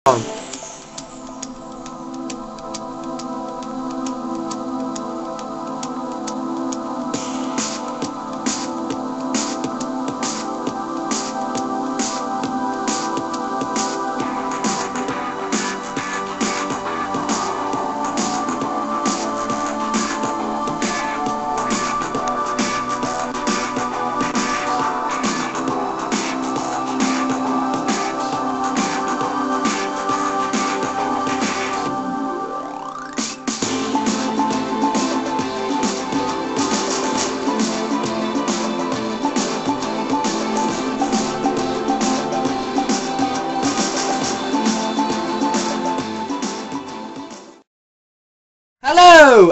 Hello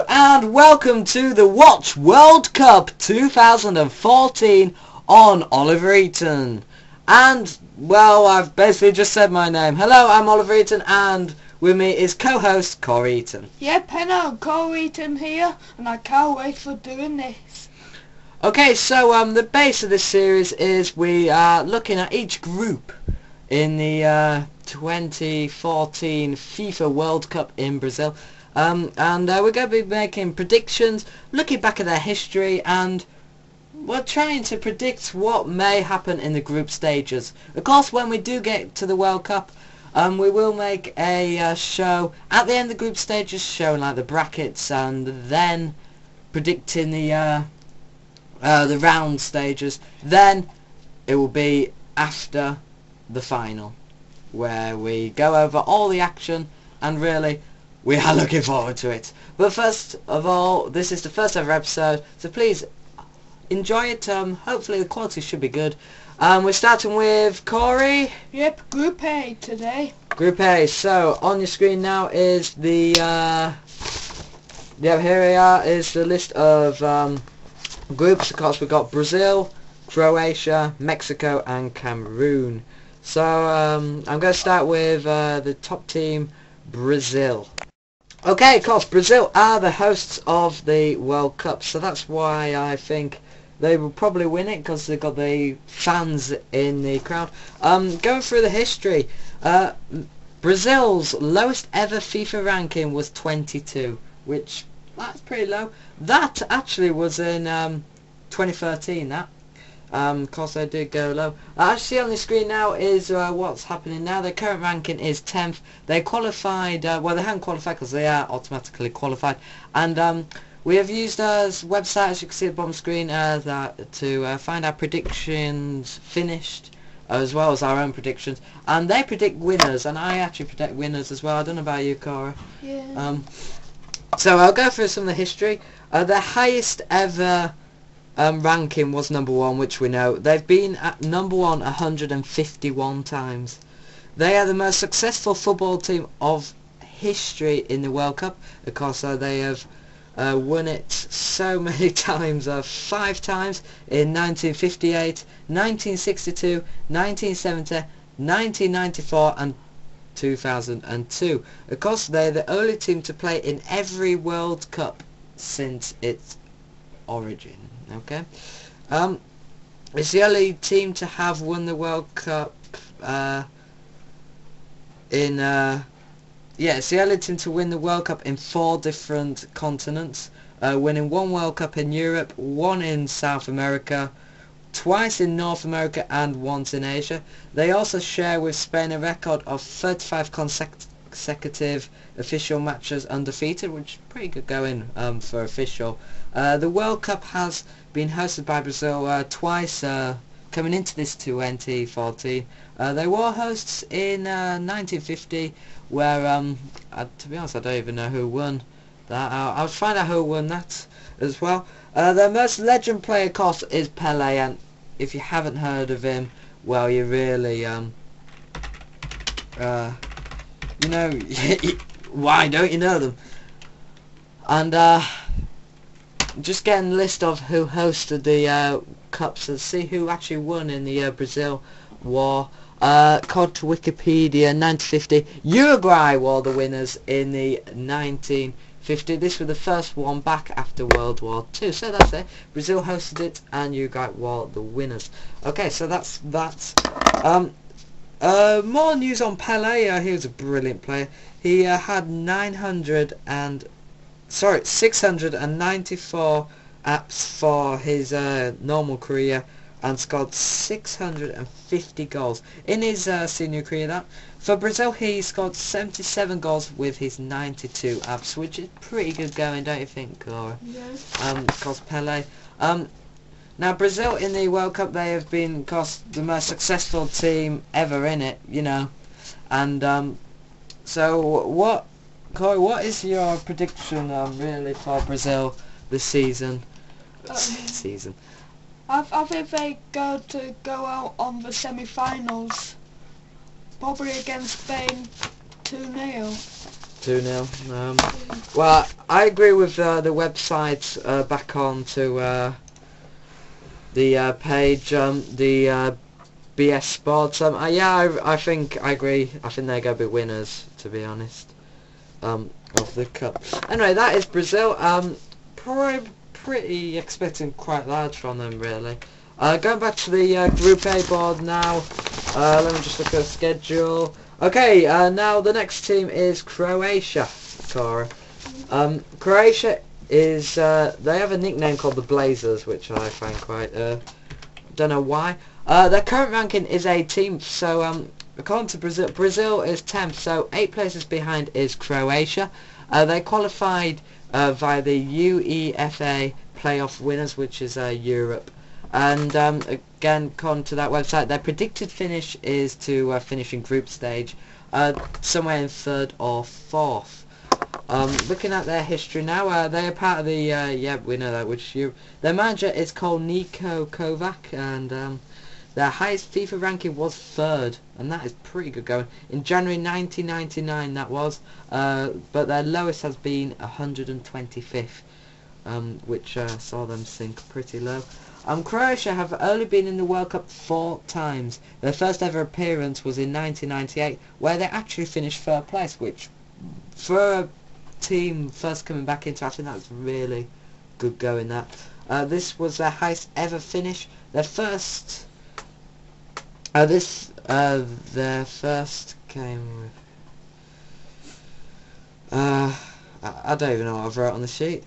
and welcome to the Watch World Cup 2014 on Oliver Eaton. And, well, I've basically just said my name. Hello, I'm Oliver Eaton and with me is co-host Corey Eaton. Yep, hello, Corey Eaton here and I can't wait for doing this. Okay, so the base of this series is we are looking at each group in the 2014 FIFA World Cup in Brazil. And we're going to be making predictions, looking back at their history, and we're trying to predict what may happen in the group stages. Of course, when we do get to the World Cup, we will make a show at the end of the group stages, showing like the brackets, and then predicting the round stages. Then it will be after the final, where we go over all the action, and really we are looking forward to it. But first of all, this is the first ever episode, so please enjoy it. Hopefully the quality should be good. We're starting with Corey. Yep, Group A today. Group A. So on your screen now is the here we are, is the list of groups. Of course, we've got Brazil, Croatia, Mexico and Cameroon. So I'm going to start with the top team, Brazil. Okay, of course, Brazil are the hosts of the World Cup, so that's why I think they will probably win it, because they've got the fans in the crowd. Going through the history, Brazil's lowest ever FIFA ranking was 22, which, that's pretty low. That actually was in 2013, that. Of course they did go low. Actually on the screen now is what's happening now. Their current ranking is 10th. They qualified, well they haven't qualified because they are automatically qualified. And we have used as website, as you can see at the bottom screen, to find our predictions finished, as well as our own predictions. And they predict winners, and I actually predict winners as well. I don't know about you, Cora. Yeah. So I'll go through some of the history. The highest ever ranking was number 1, which we know. They've been at number 1 151 times. They are the most successful football team of history in the World Cup. Of course, they have won it so many times, 5 times in 1958, 1962, 1970, 1994 and 2002. Of course, they're the only team to play in every World Cup since its origin. Okay, it's the only team to have won the World Cup it's the only team to win the World Cup in 4 different continents, winning 1 World Cup in Europe, 1 in South America, twice in North America and once in Asia. They also share with Spain a record of 35 consecutive official matches undefeated, which is pretty good going for official. The World Cup has been hosted by Brazil twice coming into this 2014. They were hosts in 1950, where to be honest I don't even know who won that. I'll find out who won that as well. Their most legend player, of course, is Pelé, and if you haven't heard of him, well, you really you know, why don't you know them? And just getting a list of who hosted the cups and see who actually won in the Brazil war. According to Wikipedia, 1950, Uruguay were the winners in the 1950. This was the first one back after World War II. So that's it. Brazil hosted it and Uruguay were the winners. Okay, so that's that. More news on Pele. He was a brilliant player. He had 694 apps for his normal career and scored 650 goals in his senior career. That for Brazil, he scored 77 goals with his 92 apps, which is pretty good going, don't you think, Cora? Yes. Because Pele. Now Brazil in the World Cup, they have been, of course, the most successful team ever in it, you know. And so what, Corey? What is your prediction really for Brazil this season? Season. I think they go out on the semi-finals, probably against Spain, 2-0. 2-0. Well, I agree with the website back on to the page, the BS Sports. Yeah, I think I agree. I think they're going to be winners, to be honest, of the cup. Anyway, that is Brazil. Pretty expecting quite large from them, really. Going back to the Group A board now. Let me just look at the schedule. Okay, now the next team is Croatia, Cora. Croatia is, they have a nickname called the Blazers, which I find quite, don't know why. Their current ranking is 18th, so according to Brazil is 10th, so 8 places behind is Croatia. They qualified via the UEFA playoff winners, which is Europe. And again, according to that website, their predicted finish is to finish in group stage, somewhere in 3rd or 4th. Looking at their history now, they are part of the, yeah, we know that, their manager is called Niko Kovac, and their highest FIFA ranking was 3rd, and that is pretty good going. In January 1999 that was, but their lowest has been 125th, which saw them sink pretty low. Croatia have only been in the World Cup 4 times. Their first ever appearance was in 1998, where they actually finished 3rd place, which, for a team first coming back into, I think that's really good going. That this was their highest ever finish. Their first, their first game. I don't even know what I've wrote on the sheet.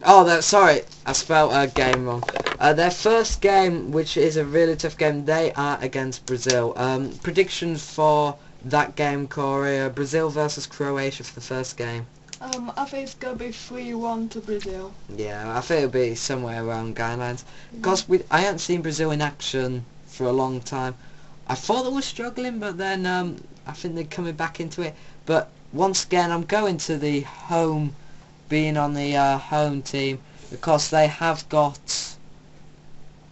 Oh, sorry, I spelled a game wrong. Their first game, which is a really tough game, they are against Brazil. Predictions for that game, Corey? Brazil versus Croatia for the first game. I think it's going to be 3-1 to Brazil. Yeah, I think it'll be somewhere around guidelines. Because I haven't seen Brazil in action for a long time. I thought they were struggling, but then I think they're coming back into it. But once again, I'm going to the home, being on the home team, because they have got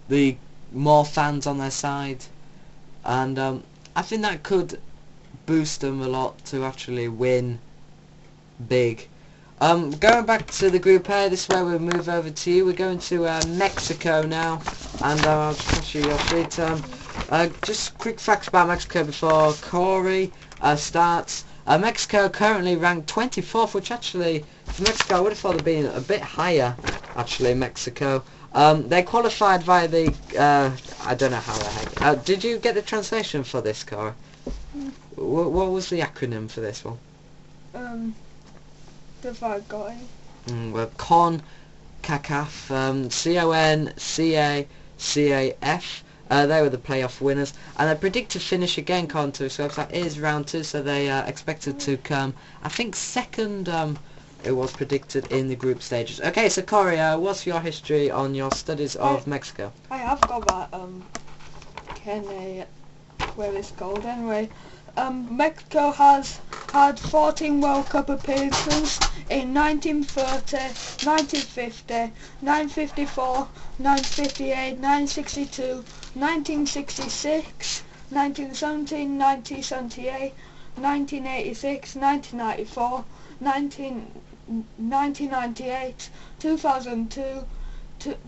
the more fans on their side, and I think that could boost them a lot to actually win big. Going back to the Group A, this is where we'll move over to you. We're going to Mexico now, and I'll just pass you your sheet. Just quick facts about Mexico before Corey starts. Mexico currently ranked 24th, which actually, for Mexico, I would have thought they'd been a bit higher, actually, Mexico. They qualified via the, I don't know how the heck. Did you get the translation for this, Cora? What was the acronym for this one? If I got it. Well, CONCACAF, CONCACAF. They were the playoff winners, and their predicted finish again, according to this website, is round 2, so they are expected to come, I think, 2nd, it was predicted in the group stages. Okay, so Corey, what's your history on your studies of Mexico? I have got that, where it's called anyway. Mexico has had 14 World Cup appearances in 1930, 1950, 1954, 1958, 1962, 1966, 1970, 1978, 1986, 1994, 1998, 2002,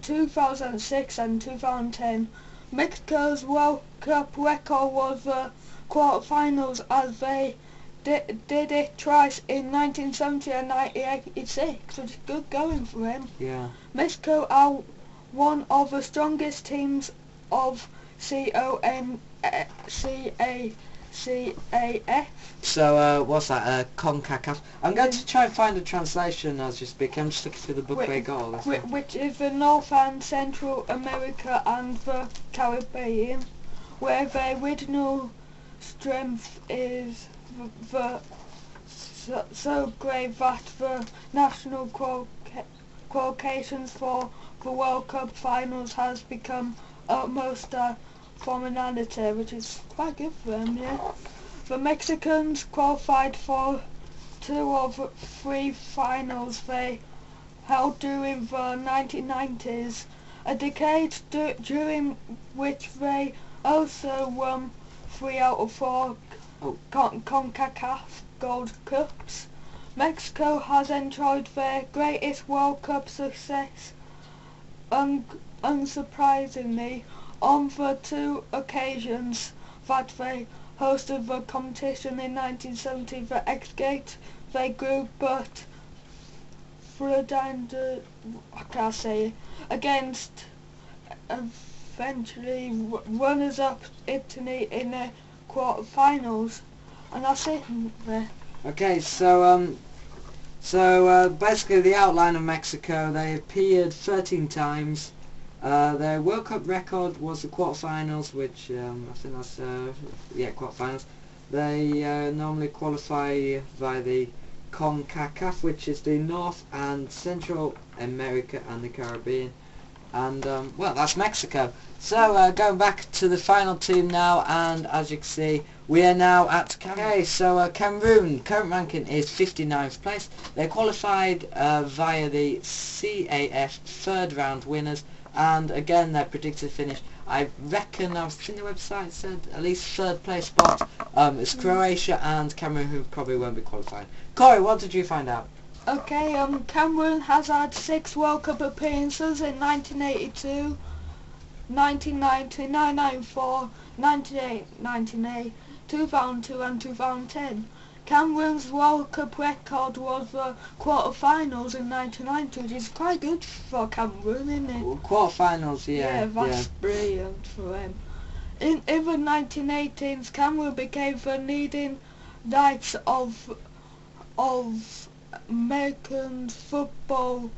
2006 and 2010. Mexico's World Cup record was the quarterfinals, as they did it twice in 1970 and 1986, which is good going for him. Yeah. Mexico are one of the strongest teams of CONCACAF. So, what's that? CONCACAF. I'm going to try and find a translation as you speak. I'm just looking through the book where you got all this. Which is the North and Central America and the Caribbean, where the original strength is so great that the national qualifications for the World Cup finals has become almost a formality, which is quite good for them, yeah. The Mexicans qualified for 2 of 3 finals they held during the 1990s, a decade during which they also won 3 out of 4 CONCACAF Gold Cups. Mexico has enjoyed their greatest World Cup success, unsurprisingly, on the 2 occasions that they hosted the competition in 1970. The X-Gate they grew, but against eventually runners-up Italy in the quarter-finals, and that's it there. Okay, so basically the outline of Mexico, they appeared 13 times. Their World Cup record was the quarterfinals, which I think that's quarterfinals. They normally qualify by the CONCACAF, which is the North and Central America and the Caribbean. And well, that's Mexico. So going back to the final team now, and as you can see, we are now at Cameroon. Okay, so Cameroon, current ranking is 59th place. They qualified via the CAF third round winners, and again their predicted finish, I reckon, I've seen the website said at least third place spot. It's Croatia and Cameroon, who probably won't be qualifying. Corey, what did you find out? Okay, Cameroon has had 6 World Cup appearances in 1982, 1990, 1994, 1998, 2002 and 2010. Cameroon's World Cup record was the quarter-finals in 1990, which is quite good for Cameroon, isn't it? Well, quarter-finals, yeah. Yeah, that's brilliant for them. In the 1918s, Cameroon became the leading knights of American football,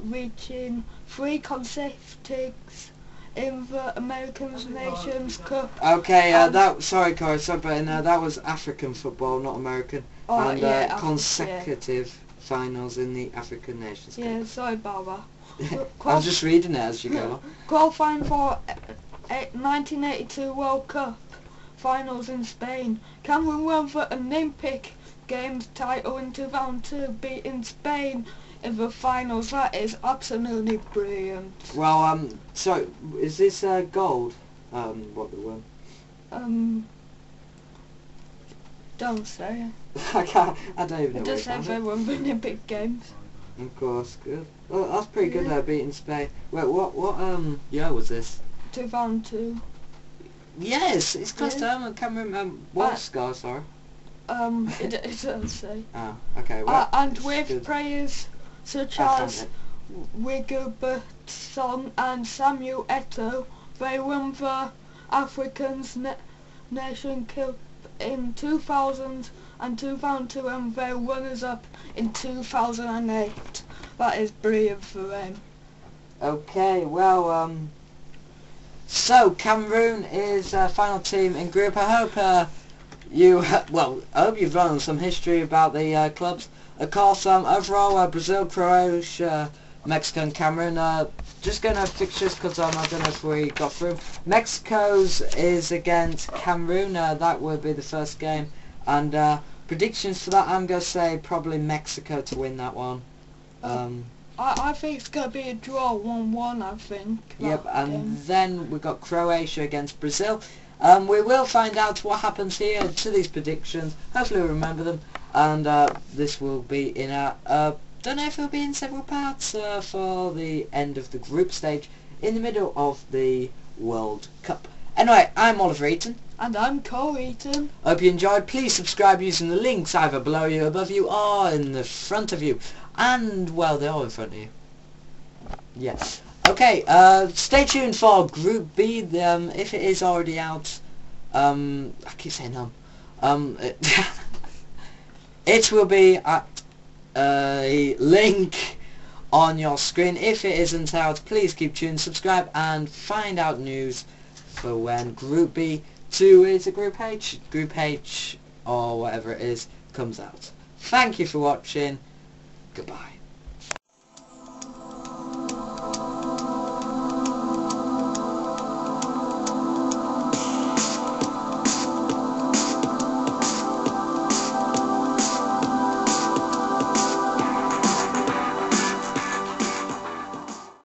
reaching 3 consecutives in the American Nations Cup. Okay, sorry Corey, but that was African football, not American. Oh, and consecutive finals in the African Nations Cup. Yeah, sorry about that. I was just reading it as you go on. Qualifying for 1982 World Cup finals in Spain. Cameroon won the Olympic Games title in 2002, beating Spain in the finals. That is absolutely brilliant. Well, so is this gold? What they won? Don't say it. I don't even know. It just says they won the Olympic Games. Of course, good. Well, that's pretty good there, beating Spain. Wait, what year was this? 2002. Yes, it's close to home. Cameroon. What score? Sorry. It doesn't say. Oh, okay. Well, and with players such as Rigobert Song and Samuel Eto'o, they won the African Nation Cup in 2000 and 2002, and they were runners-up in 2008. That is brilliant for them. Okay, well, so Cameroon is final team in group. I hope I hope you've learned some history about the clubs. Of course, overall, Brazil, Croatia, Mexico and Cameroon. Just going to have fixtures because I don't know if we got through. Mexico's is against Cameroon. That will be the first game. And predictions for that, I'm going to say probably Mexico to win that one. I think it's going to be a draw, 1-1, I think. Yep, and then we've got Croatia against Brazil. We will find out what happens here to these predictions. Hopefully we'll remember them. And this will be in our... don't know if it'll be in several parts for the end of the group stage in the middle of the World Cup. Anyway, I'm Oliver Eaton. And I'm Corey Eaton. Hope you enjoyed. Please subscribe using the links either below you, above you, or in the front of you. And, well, they're all in front of you. Yes. Okay, stay tuned for Group B. If it is already out, I keep saying it will be at a link on your screen. If it isn't out, please keep tuned, subscribe, and find out news for when Group B 2 is a Group H, or whatever it is, comes out. Thank you for watching. Goodbye.